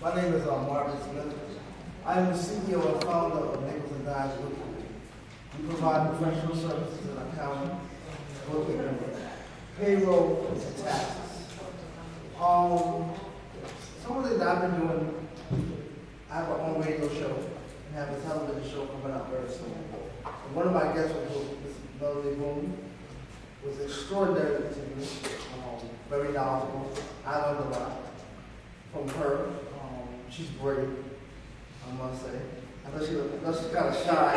My name is Marvin Smith. I am the CEO and founder of Nichols and Dimes Bookkeeping. We provide professional services in accounting, bookkeeping, payroll, and taxes. Some of the things I've been doing, I have my own radio show and have a television show coming out very soon. And one of my guests was Ms. Melody Boone. It was an extraordinary interview, very knowledgeable. I learned a lot from her. She's great, I must say. I know she's kind of shy,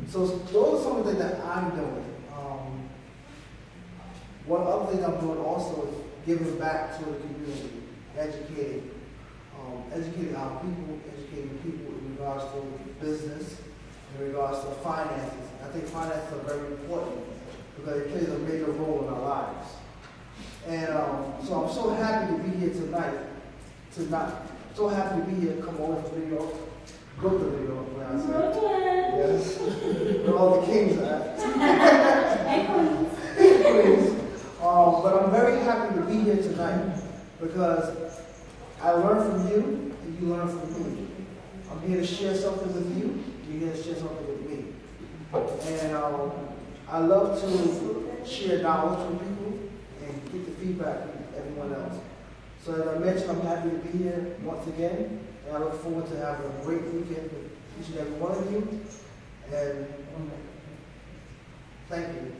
so those are some of the things that I'm doing. One other thing I'm doing also is giving back to the community, educating our people, educating people in regards to business, in regards to finances. I think finances are very important because it plays a major role in our lives. And so I'm so happy to be here tonight. So happy to be here. Come over to New York. Go to New York, when I say. Yes. Where all the kings are at. Queens. But I'm very happy to be here tonight because I learned from you and you learned from me. I'm here to share something with you. You're here to share something with me. And I love to share knowledge with people and get the feedback from everyone else. So as I mentioned, I'm happy to be here once again, and I look forward to having a great weekend with each and every one of you. And thank you.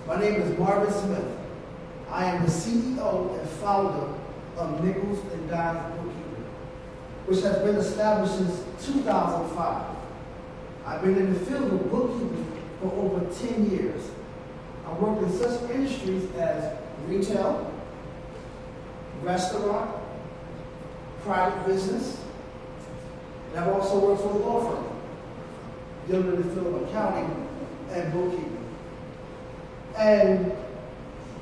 My name is Marvin Smith. I am the CEO and founder of Nichols and Dimes Bookkeeping, which has been established since 2005. I've been in the field of bookkeeping for over 10 years. I worked in such industries as retail, restaurant, private business, and I've also worked for a law firm dealing in the field of accounting and bookkeeping. And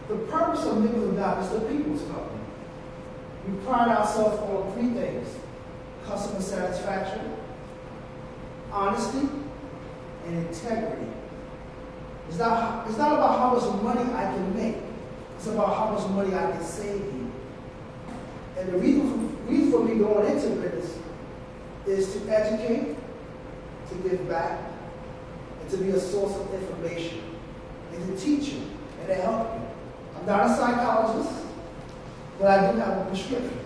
the purpose of Nichols and Dimes is the people's company. We pride ourselves on three things: customer satisfaction, honesty, and integrity. It's not about how much money I can make. It's about how much money I can save you. And the reason for me going into business is to educate, to give back, and to be a source of information, and to teach you, and to help you. I'm not a psychologist, but I do have a prescription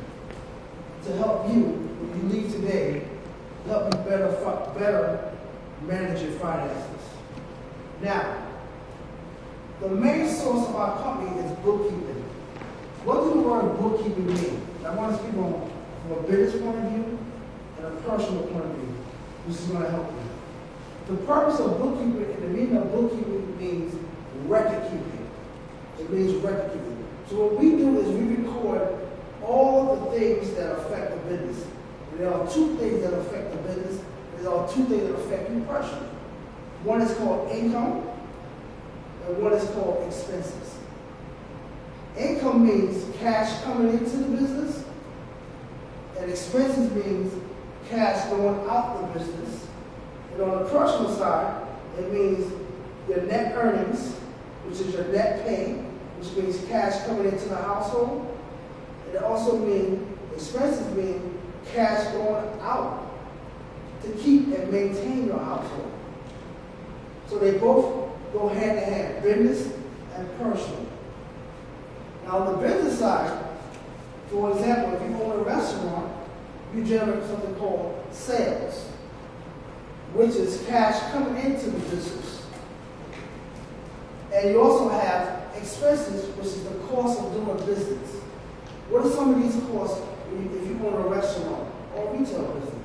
to help you when you leave today, help you better manage your finances. Now, the main source of our company is bookkeeping. What does the word bookkeeping mean? I want to speak from a business point of view and a personal point of view. This is going to help you. The purpose of bookkeeping and the meaning of bookkeeping means record keeping. It means record keeping. So what we do is we record all the things that affect the business. And there are two things that affect the business. There are two things that affect you personally. One is called income, and one is called expenses. Income means cash coming into the business, and expenses means cash going out the business. And on the personal side, it means your net earnings, which is your net pay, which means cash coming into the household. And it also means, expenses mean cash going out to keep and maintain your household. So they both go hand in hand, business and personal. Now on the business side, for example, if you own a restaurant, you generate something called sales, which is cash coming into the business. And you also have expenses, which is the cost of doing business. What are some of these costs if you own a restaurant or retail business?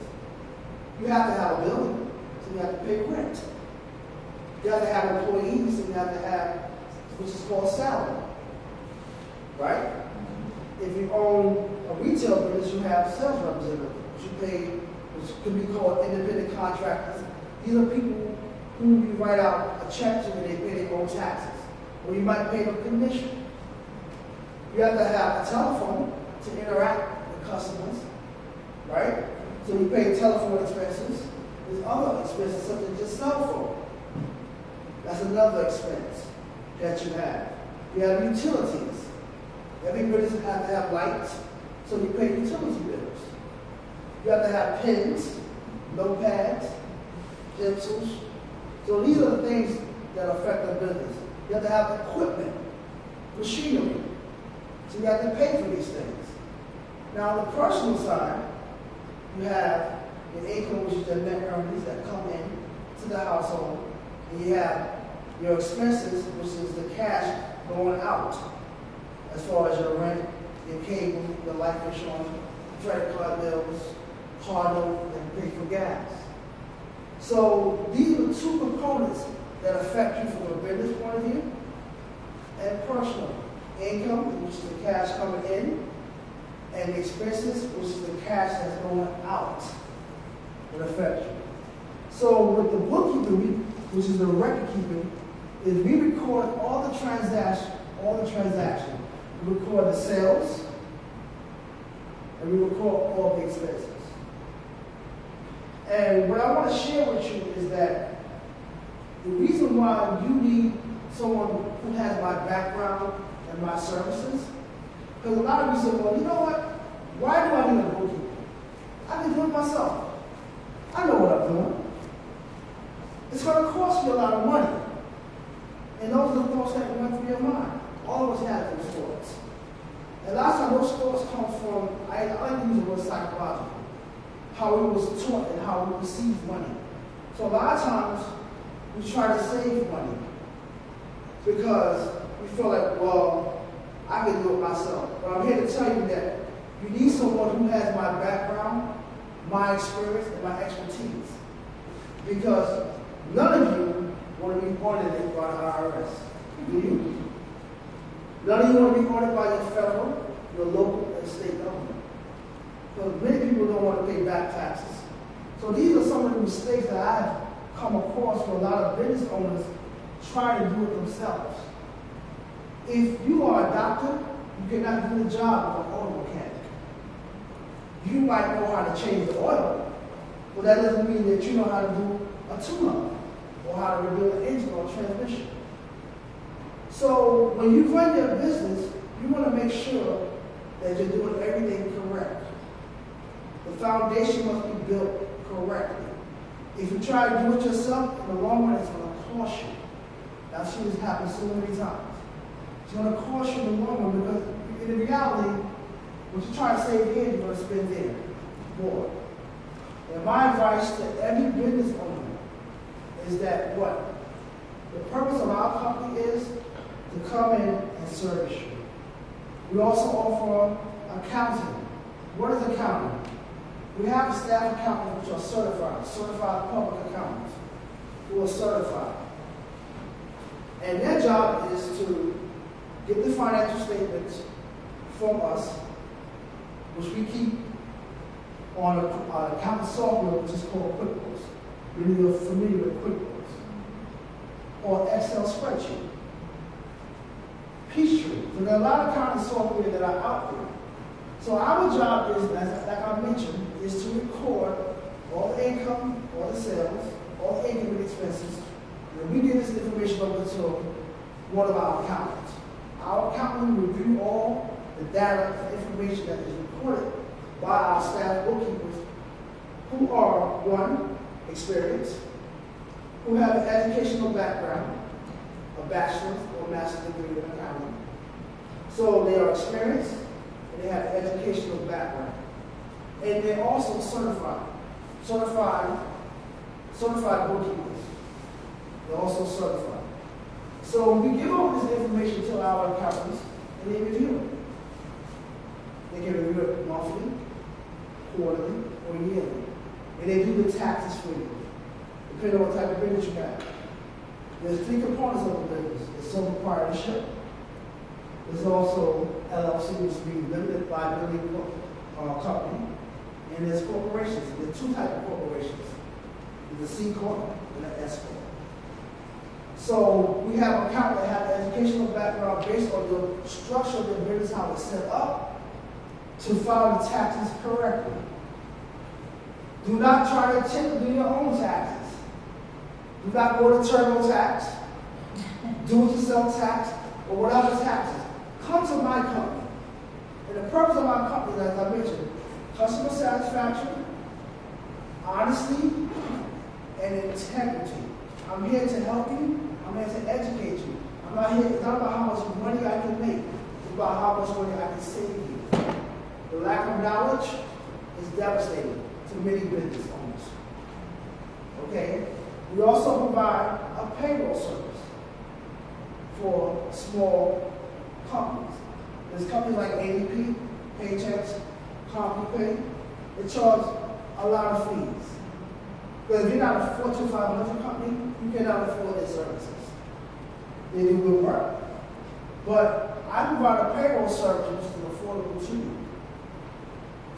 You have to have a building, so you have to pay rent. You have to have employees, so you have to have, which is called salary. Right? If you own a retail business, you have sales representatives, which you pay, which can be called independent contractors. These are people who you write out a check to and they pay their own taxes. Or you might pay them commission. You have to have a telephone to interact with customers, right? So you pay telephone expenses. There's other expenses such as your cell phone. That's another expense that you have. You have utilities. Every business has to have lights, so you pay utility bills. You have to have pens, notepads, pencils. So these are the things that affect the business. You have to have equipment, machinery. So you have to pay for these things. Now on the personal side, you have your income, which is your net earnings that come in to the household. And you have your expenses, which is the cash going out, as far as your rent, your cable, your life insurance, credit card bills, car note, and pay for gas. So these are two components that affect you from a business point of view and personal. Income, which is the cash coming in, and expenses, which is the cash that's going out, that affect you. So with the bookkeeping, which is the record keeping, is we record all the transactions. We record the sales, and we record all the expenses. And what I want to share with you is that the reason why you need someone who has my background and my services, because a lot of you say, well, you know what? Why do I need a bookkeeper? I can do it myself. I know what I'm doing. It's going to cost me a lot of money. And those are the thoughts that went through your mind. All of us have those thoughts. And a lot of times those thoughts come from, I like to use the word psychological, how we was taught and how we receive money. So a lot of times we try to save money because we feel like, well, I can do it myself. But I'm here to tell you that you need someone who has my background, my experience, and my expertise. Because none of you want to be audited by the IRS. Do you? None of you want to be audited by your federal, your local, and state government. Because many people don't want to pay back taxes. So these are some of the mistakes that I've come across from a lot of business owners trying to do it themselves. If you are a doctor, you cannot do the job of an auto mechanic. You might know how to change the oil, but that doesn't mean that you know how to do a tune-up or how to rebuild an engine or a transmission. So when you run your business, you want to make sure that you're doing everything correct. The foundation must be built correctly. If you try to do it yourself, in the long run, it's going to cost you. I've seen this happen so many times. It's going to cost you in the long run because in reality, what you try to save here, you're going to spend there more. And my advice to every business owner is that what? The purpose of our company is to come in and service you. We also offer accounting. What is accounting? We have staff accountants which are certified public accountants. who are certified. And their job is to get the financial statements from us, which we keep on an accounting software which is called QuickBooks. Maybe you're familiar with QuickBooks. Or Excel spreadsheet. Peachtree. So there are a lot of accounting software that are out there. So our job is, like I mentioned, is to record all the income, all the sales, all the income and expenses. And we give this information over to one of our accountants. Our accountant will review all the data and information that is recorded by our staff bookkeepers who are, one, experienced, who have an educational background, a bachelor's or master's degree in accounting. So they are experienced and they have an educational background. And they're also certified bookkeepers. They're also certified. So we give all this information to our accountants and they review it. They can review it monthly, quarterly, or yearly. And they do the taxes for you, depending on what type of business you have. There's three components of the business. There's sole proprietorship. There's also LLC, which means limited liability company. And there's corporations. There's two types of corporations. There's a C Corp and an S Corp. So we have an accountant that have an educational background based on the structure of the business, how it's set up, to file the taxes correctly. Do not try to attempt to do your own taxes. Do not go to TurboTax, do-it-yourself tax, or whatever taxes. Come to my company. And the purpose of my company, as I mentioned, customer satisfaction, honesty, and integrity. I'm here to help you. I'm here to educate you. I'm not here, it's not about how much money I can make. It's about how much money I can save you. The lack of knowledge is devastating to many business owners. Okay? We also provide a payroll service for small companies. There's companies like ADP, Paychecks, CompuPay. They charge a lot of fees. But if you're not a Fortune 500 company, you cannot afford their services. They do good work. But I provide a payroll service which is affordable to you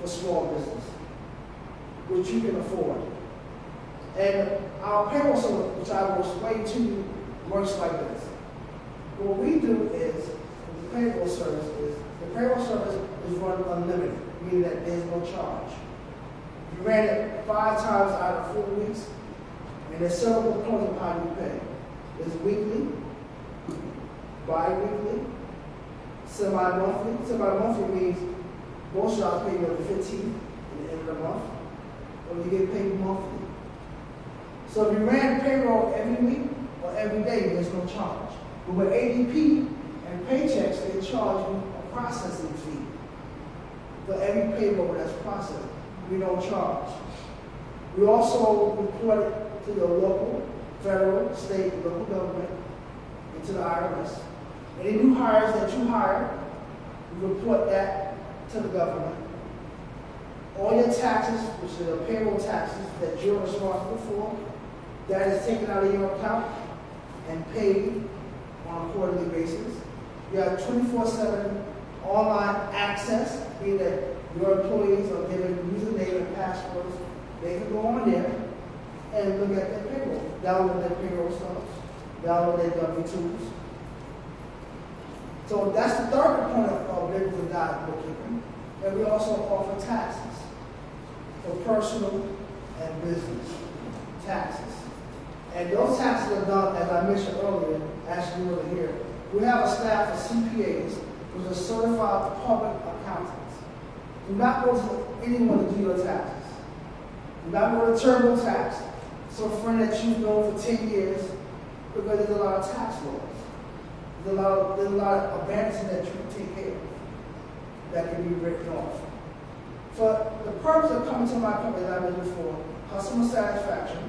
for small business, which you can afford. And our payroll service, which I will explain to you, works like this. What we do is, the payroll service is run unlimited, meaning that there's no charge. You ran it 5 times out of 4 weeks, and there's several components of how you pay. There's weekly, bi-weekly, semi-monthly. Semi-monthly means most jobs pay you on the 15th at the end of the month, or you get paid monthly. So if you ran payroll every week or every day, there's no charge. But with ADP and Paychecks, they charge you a processing fee for every payroll that's processed. We don't charge. We also report it to the local, federal, state, and local government, and to the IRS. Any new hires that you hire, you report that to the government. All your taxes, which are the payroll taxes that you're responsible for, that is taken out of your account and paid on a quarterly basis. You have 24/7 online access, meaning that your employees are given username and passwords. They can go on there and look at their payroll, download their payroll stubs, download their W-2s. So that's the third component of business and bookkeeping. And we also offer taxes for personal and business taxes. And those taxes are done, as I mentioned earlier, actually over here. We have a staff of CPAs, which are certified public accountants. Do not go to anyone to do your taxes. Do not go to TurboTax, some friend that you've known for 10 years, because there's a lot of tax laws. There's a lot of advantages that you can take care of that can be written off. So the purpose of coming to my company, as I mentioned before, customer satisfaction,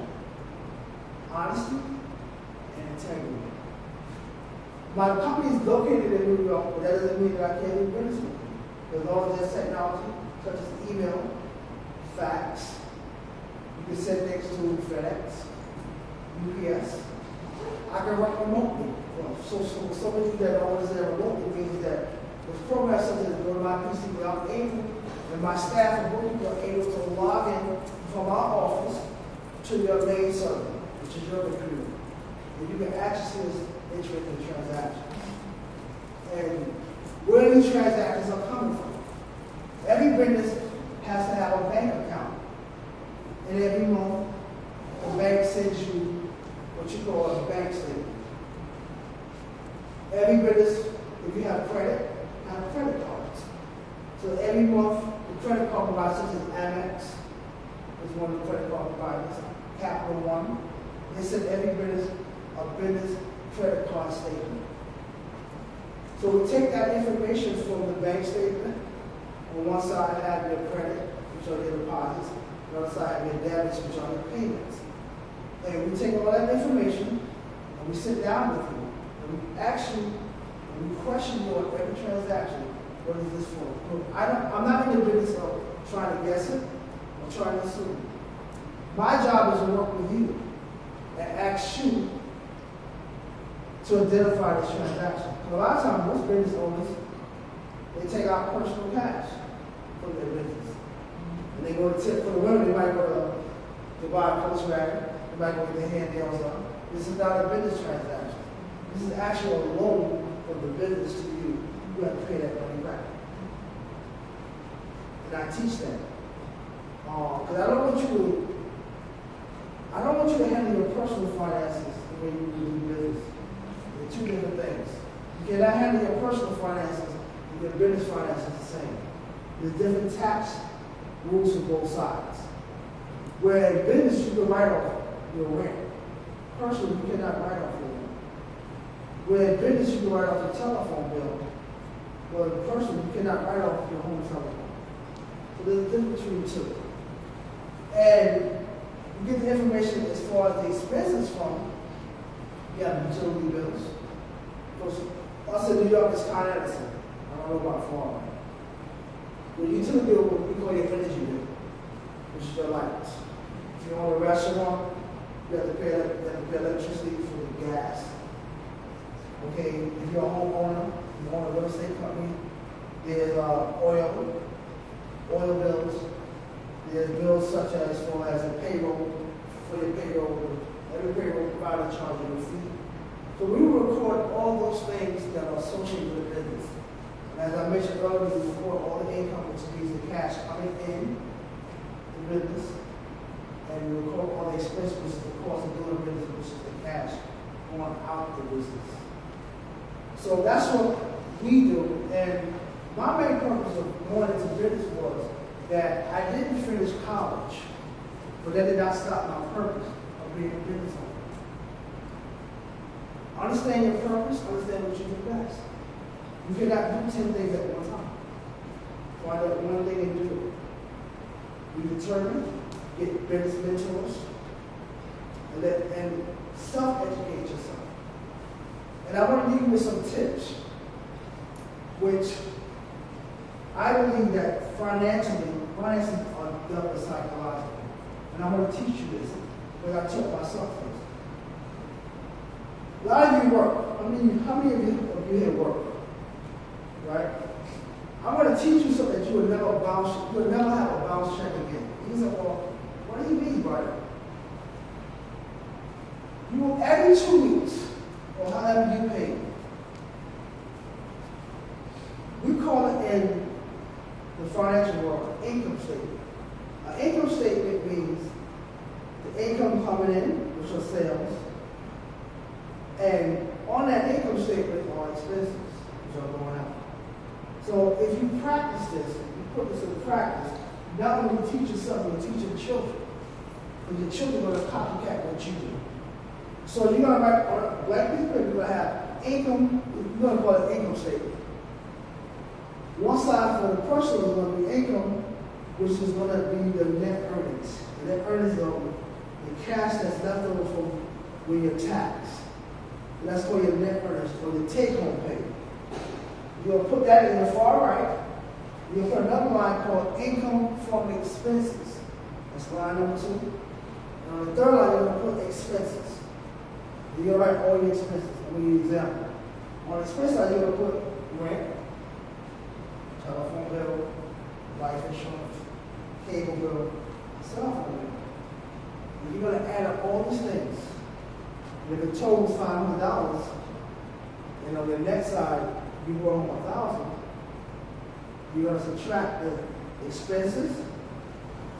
honesty, and integrity. My company is located in New York, but that doesn't mean that I can't do business with you. As long as there's technology, such as email, fax, you can send things to FedEx, UPS. I can work remotely. So many of you that don't understand remotely means that with programs such as go to my PC, I'm able, and my staff and work people are able to log in from our office to your main server, which is your computer. And you can access this intricate transactions. And where these transactions are coming from. Every business has to have a bank account. And every month, the bank sends you what you call a bank statement. Every business, if you have credit, have credit cards. So every month, the credit card providers such as Amex is one of the credit card providers, Capital One. They send every business a business credit card statement. So we take that information from the bank statement. On one side, have your credit, which are your deposits. On the other side, have your debits, which are your payments. And we take all that information, and we sit down with you, and we ask you, and we question you on every transaction. What is this for? I'm not in the business of trying to guess it or trying to assume. My job is to work with you and ask you to identify this transaction. A lot of times, most business owners, they take out personal cash from their business. And they go to tip for the women, they might go to buy a coach racket, they might go get their hand nails done. This is not a business transaction. This is actually a loan from the business to you. You have to pay that money back. And I teach that. Because I don't want you to handle your personal finances the way you do business. They're two different things. You cannot handle your personal finances and your business finances the same. There's different tax rules for both sides. Where in business you can write off your rent. Personally, you cannot write off your rent. Where in business you can write off your telephone bill. Well, in personally, you cannot write off your home telephone. So there's a difference between the two. And you get the information as far as the expenses from, you have utility bills. Us in New York is Con Edison. I don't know about Florida. The utility bill, we call your energy bill, which is your lights. If you own a restaurant, you have to pay electricity for the gas. Okay, if you're a homeowner, you own a real estate company, there's oil bills. There's bills such as a payroll, for your payroll. Every payroll provider charges you a fee. So we record all those things that are associated with the business. And as I mentioned earlier, we record all the income, which means the cash coming in the business. And we record all the expenses, which is the cost of doing business, which is the cash going out the business. So that's what we do. And my main purpose of going into business was that I didn't finish college, but that did not stop my purpose of being a business owner. Understand your purpose, understand what you do best. You cannot do 10 things at one time. Find out one thing and do it. Be determined, get business mentors, and self-educate yourself. And I want to leave you with some tips, which I believe that finances are dealt with psychologically. And I want to teach you this, because I took myself this. A lot of you work. How many of you here work? Right? I'm going to teach you so that you will never have a bounce check again. You say, well, what do you mean, brother? You will, every 2 weeks, or however you pay, we call it in the financial world income statement. An income statement means the income coming in, which are sales, and on that income statement are expenses, which are going out. So if you practice this, if you put this into practice, not only teach yourself, but teach your children. And your children are going to copycat what you do. So you're going to write on a black piece of paper, you're going to have income, you're going to call it income statement. One side for the person is going to be income, which is going to be the net earnings. The net earnings are the cash that's left over from when you're taxed. And that's for your net earnings, for the take-home pay. You'll put that in the far right. You'll put another line called income from expenses. That's line number 2. And on the third line, you're going to put expenses. You're going to write all your expenses. I'm going to give you an example. On the expense side, you're going to put rent, telephone bill, life insurance, cable bill, cell phone bill. And you're going to add up all these things. And if the total is $500, and on the next side, you brought home $1,000, you're going to subtract the expenses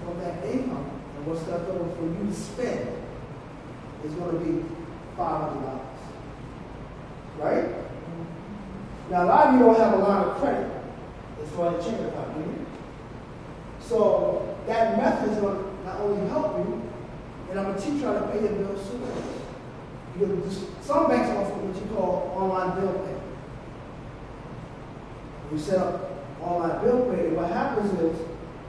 from that income, and what's left over for you to spend is going to be $500. Right? Now, a lot of you don't have a line of credit as far as the checking account, do you? So, that method is going to not only help you, and I'm going to teach you how to pay your bills too. Some banks offer what you call online bill pay. You set up online bill pay, and what happens is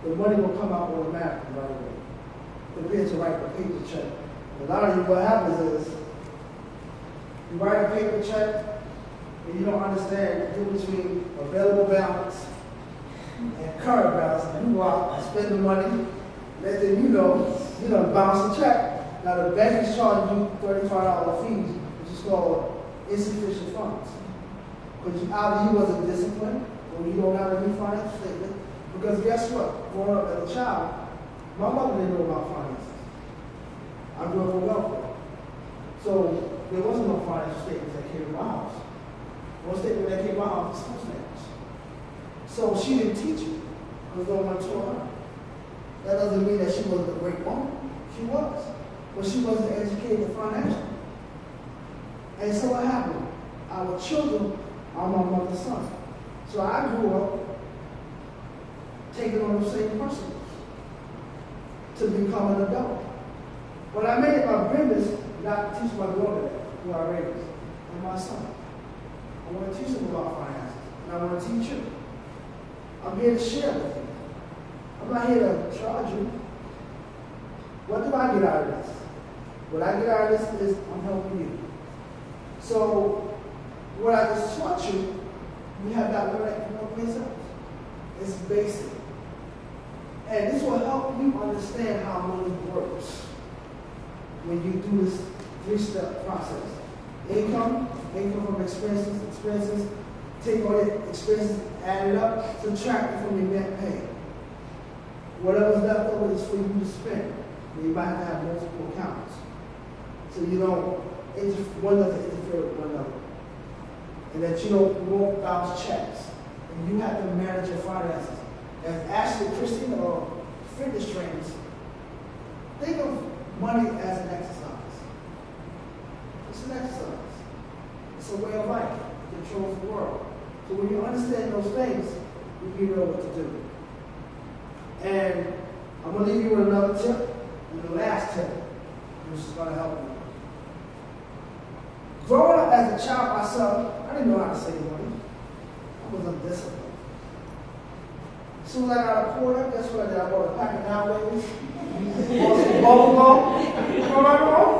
the money will come out automatically right away, compared to write a paper check. A lot of you, what happens is you write a paper check and you don't understand the difference between available balance and current balance. And you go out and spend the money, next thing you know, bounce the check. Now the bank is charging you $35 fees, which is called insufficient funds. Because either you wasn't disciplined or you don't have a new financial statement. Because guess what? Growing up as a child, my mother didn't know about finances. I grew up on welfare. So there wasn't no financial statements that came to my house. One statement that came to my house was food stamps. So she didn't teach me because no one taught her. That doesn't mean that she wasn't a great woman. She was. But she wasn't educated financially. And so what happened? Our children are my mother's son. So I grew up taking on those same principles to become an adult. But I made it my business not to teach my daughter that, who I raised, and my son. I want to teach them about finances, and I want to teach you. I'm here to share with you. I'm not here to charge you. What do I get out of this? What I get out of this is I'm helping you. So, what I just taught you, you have that learned that no place else. It's basic. And this will help you understand how money works when you do this three-step process. Income from expenses, take all your expenses, add it up, subtract it from your net pay. Whatever's left over is for you to spend. You might have to have multiple accounts. So you don't, one doesn't interfere with one another. And that you won't bounce checks. And you have to manage your finances. As Ashley, Christina, or fitness trainers, think of money as an exercise. It's an exercise. It's a way of life. It controls the world. So when you understand those things, you know what to do. And I'm going to leave you with another tip, and the last tip, which is going to help you. Growing up as a child myself, I didn't know how to save money. I was undisciplined. As soon as I got a quarter, guess what I did? I bought a pack of nowadays. Bought some bubble gum. You know what I wrong?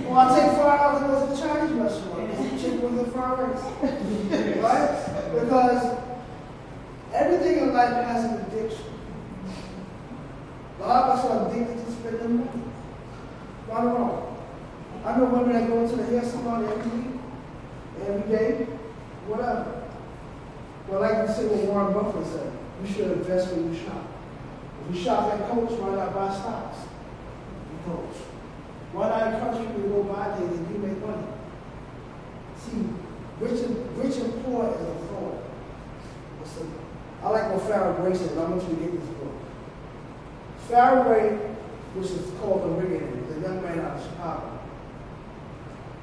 Well, I take $5 and go to the Chinese restaurant. Get some chicken with the fried rice. Right? Because everything in life has an addiction. A lot of us are addicted to spending money. Right or wrong? I know women that go into the hair salon every week, every day, whatever. Well, like you said what Warren Buffett said, you should invest when you shop. If you shop at Coach, why not buy stocks? You Coach. Why not encourage people to go buy things and you make money? See, rich and poor is a thought. I like what Farrah Gray said, and I want you to get this book. Farrah Gray, which is called The Ring, is a young man out of Chicago.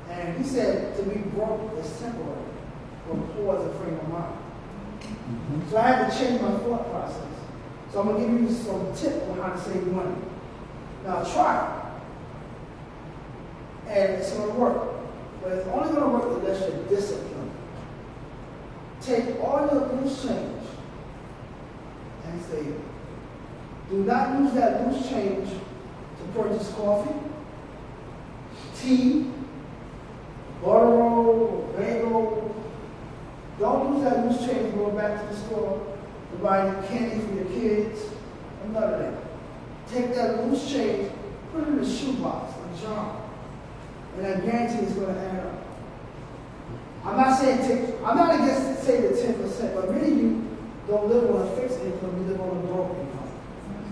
And he said to be broke is temporary, but poor is a frame of mind. So I had to change my thought process. So I'm going to give you some tips on how to save money. Now try it. And it's going to work. But it's only going to work unless you're disciplined. Take all your loose change and save it. Do not use that loose change to purchase coffee, tea, butter roll, bagel. Don't use that loose change to go back to the store to buy candy for your kids. None of that. Take that loose change, put it in a shoebox, a jar. And I guarantee it's going to add up. I'm not against say the 10%, but many of you don't live on a fixed income, you live on a broke income.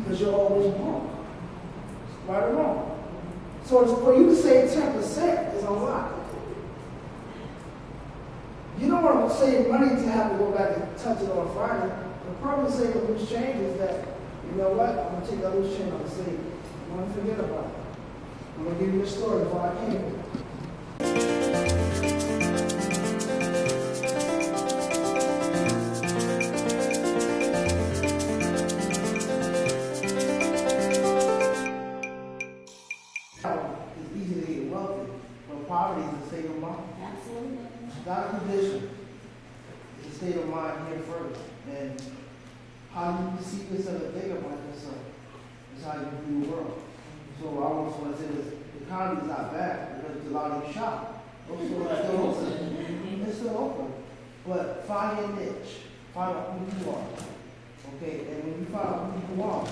Because you're always broke. Right or wrong. So for you to say 10% is a lot. You don't want to save money to have to go back and touch it on Friday. The purpose of saving loose change is that, you know what, I'm going to take that loose change, I'm going to save it. I'm going to forget about it. I'm going to give you a story before I came here. It's easy to get wealthy, but poverty is a state of mind. Absolutely. It's not a condition. It's a state of mind here first. And how you perceive yourself and think about yourself is how you view the world. So I almost want to say this, the economy is not bad because there's a lot of you shop. Those stores are still open. It's still open. But find your niche. Find out who you are. Okay? And when you find out who you are,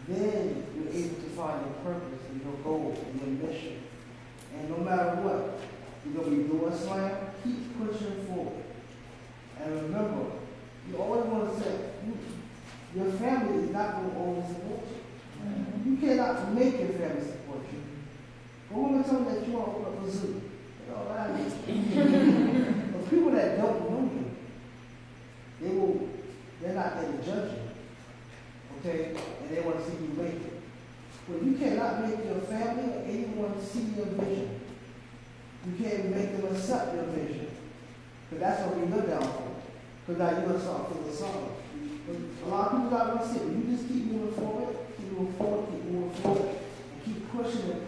then you're able to find your purpose and your goal and your mission. And no matter what, you're going to be doing slam, keep pushing forward. And remember, you always want to say, your family is not going to always support you. You cannot make your family support you. But when we tell them that you want to open up a zoo, but people that don't know you, they're not there to judge you. Okay? And they want to see you make it. But you cannot make your family or anyone see your vision. You can't make them accept your vision. Because that's what we live down for. Because now you're going to start feeling sorry. A lot of people got to see it. You just keep moving forward, and keep pushing and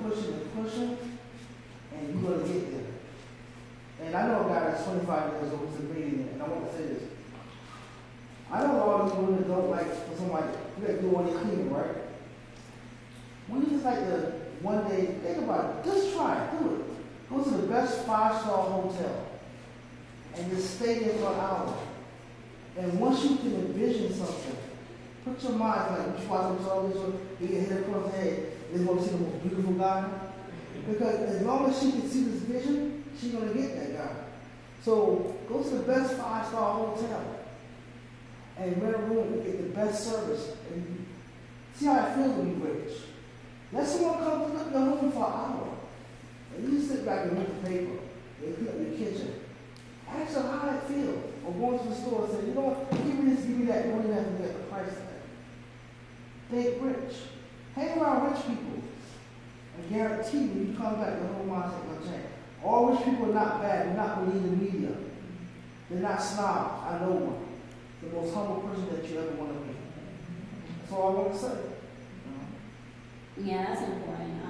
pushing, and you're going to get there. And I know a guy that's 25 years old who's a millionaire, and I want to say this. I know a lot of these women don't like for somebody, you got to do all your cleaning, right? When you just like to one day, think about it, just try it, do it. Go to the best 5-star hotel and just stay there for an hour. And once you can envision something, put your mind like you watch on television, you get hit across the head, they're going to see the most beautiful guy. Because as long as she can see this vision, she's going to get that guy. So go to the best 5-star hotel and rent a room and get the best service and see how it feels to be rich. Let someone come to your home for an hour. And you sit back and read the paper. They clean up your kitchen. Ask them how it feels. Or go into the store and say, you know what, give me this, give me that. You don't even have to get the price tag. Think rich. Hang around rich people. I guarantee you, when you come back, your whole mindset will change. All rich people are not bad. They're not believe the media. They're not snobs. I know one. The most humble person that you ever want to be. That's all I want to say. Yeah, that's important.